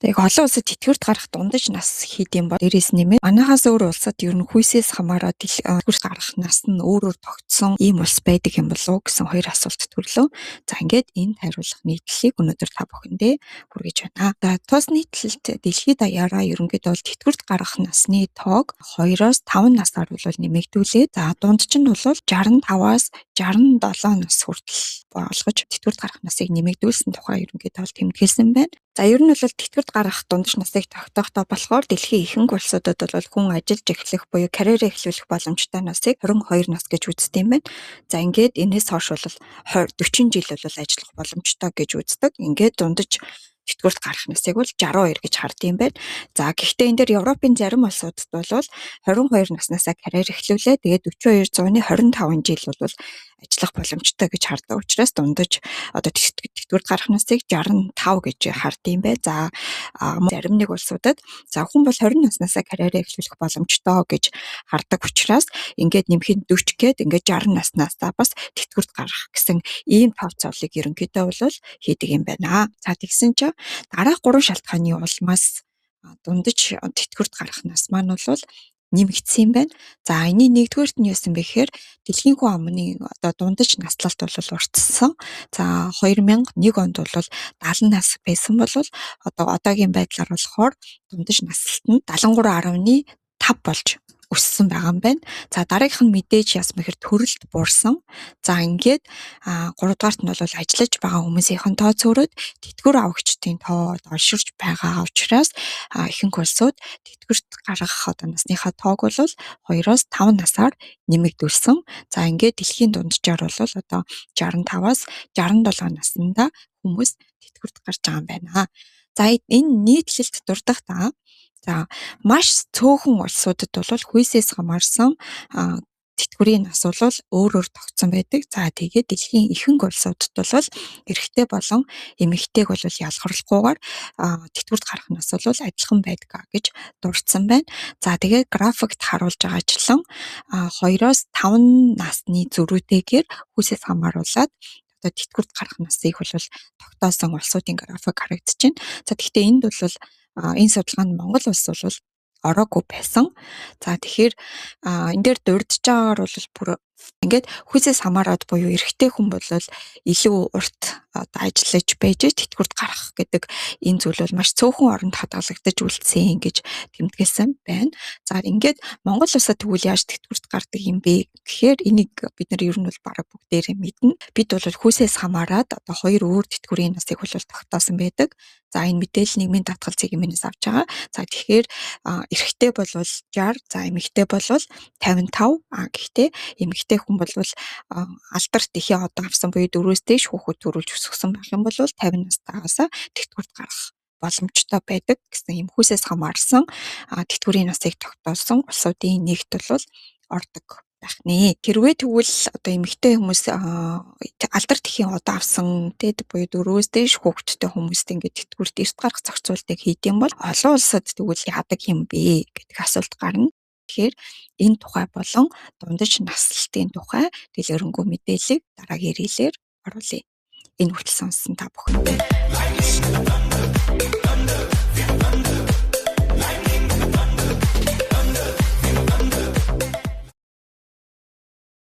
Тэгээ олон улсад тэтгэврт гарах дундаж нас хийдэм бол дээрээс нэмээд манайхаас өөр улсад ер нь хүйсээс хамаарат тэтгэврт гарах нас нь өөрөөр тогтсон ийм улс байдаг юм болов уу гэсэн хоёр асуулт төрлөө. За ингээд энд хариулах нийтлэлийг өнөөдөр та бүхэндээ хүргэж байна. За тус нийтлэлт дэлхийд даяараа ерөнхийдөө бол тэтгэврт гарах насны тоог 2-5 насаар бол нэмэгдүүлээд за дунд нь бол 65-аас 67 нас хүртэл болгож тэтгэврт гарах насыг нэмэгдүүлсэн тухай ерөнхийдөө бол тэмдэглэсэн байна. За ер нь бол тэтгэврт гарах дундаж насыг тогтоохтой болохоор дэлхийн ихэнх улсуудад бол хүн ажиллаж эхлэх буюу карьераа эхлүүлэх боломжтой насыг 22 нас гэж үздэг юм байна. За ингээд энэс хойш бол 40 жил бол ажиллах боломжтой гэж үздэг. Ингээд дундаж тэтгэврт гарах насыг бол 62 гэж хардсан юм байна. За гэхдээ энэ дээр Европын зарим улсуудад бол 22 наснасаа карьер эхлүүлээ. Тэгээд 42 зууны 25 жил бол ажиллах боломжтой гэж хардаг учраас дундаж одоо тэтгэврт гарах насыг 65 гэж хардсан юм байна. За зарим нэг улсуудад за хүн бол 20 наснасаа карьераа эхлүүлэх боломжтой гэж хардаг учраас ингээд нэмэхэд 40 гээд ингээд 60 наснасаа бас тэтгэврт гарах гэсэн ийм тооцоолыг ерөнхийдөө бол хийдэг юм байна. За тэгсэн чинь дараах 3 шалтгааны улмаас дундаж тэтгэврт гарах нас маань бол нэмэгдсэн юм байна. За энэ нэгдүгээрт нь юусэн бэ гэхээр дэлхийн хүн амны одоо дундаж наслалт бол уртсан. За 2001 онд бол 70 нас байсан бол одоо одоогийн байдлаар болохоор дундаж наслалт нь 73.5 болж өссөн байгаа юм байна. За дараагийнх нь мэдээж яасан бэхээр төрөлд буурсан. За ингээд 3 дугаарт нь бол ажиллаж байгаа хүмүүсийн тоо зөөрөөд тэтгэвэр авагчдын тоо олширч байгаа учраас ихэнх улсууд тэтгэврт гаргах одоо насныхаа тоог бол 2-5 насаар нэмэгдүүлсэн. За ингээд дэлхийн дунджаар бол одоо 65-аас 67 наснда хүмүүс тэтгэврт гарч байгаа юм байна. За энэ нийтлэлд дурдах за маш цөөхөн улсуудад бол хүйсээс хамаарсан тэтгэврийн нас бол өөрөөр тогтсон байдаг. За тэгээд дэлхийн ихэнх улсуудад бол эрэгтэй болон эмэгтэйг бол ялгарлахгүйгээр тэтгэврт гарах нас бол адилхан байдаг гэж дурдсан байна. За тэгээд графикт харуулж байгаачлан 2-5 насны зөрүүтэйгээр хүйсээс хамааруулаад одоо тэтгэврт гарах насыг бол тогтоосон улсуудын график харагдаж байна. За гэхдээ энд бол энэ судалгаанд Монгол улс бол ороогүй байсан. За тэгэхээр энэ дээр дурдж байгаагаар бол бүр ингээд хүйсээс хамаарат буюу эрэгтэй хүн бол илүү урт одоо ажиллаж байж тэтгэврт гарах гэдэг энэ зүйл бол маш цөөхөн оронд хадгалагдаж үлдсэн гэж тэмдэглэсэн байна. За ингээд Монгол улсад тэгвэл яаж тэтгэврт гардаг юм бэ гэхээр энийг бид нар ер нь бол бараг бүгдээрээ мэднэ. Бид бол хүйсээс хамаарат одоо 2 өөр тэтгэврийн насыг бол тогтоосон байдаг. За энэ мэдээлэл нийгмийн татгал цэгийн авч байгаа. За тэгэхээр эрэгтэй бол 60, за эмэгтэй бол 55. Гэхдээ эмэгтэй хүн бол алдарт ихээ одоо авсан буюу 4-өөс дээш хүүхэд төрүүлж өсгсөн байх юм бол 50 настайгаас тэтгэврт гарах боломжтой байдаг гэсэн юм хүйсээс хамаарсан тэтгэврийн насыг тогтоосон улсуудын нэгт бол ордог байх нэ. Хэрвээ тэгвэл одоо эмэгтэй хүмүүс алдарт ихийн одоо авсан тэд буюу 4-өөс дээш хүүхэдтэй хүмүүст ингээд тэтгэврт эрт гарах зохицуултыг хийдэм бол олон улсад тэгвэл яадаг юм бэ гэдэг асуулт гарна. Тэгэхээр энэ тухай болон дундаж наслалтын тухай дэлгэрэнгүй мэдээллийг дараагийн ирээлээр оруулъя. Энэ хүртэл сонссон та бүхэнд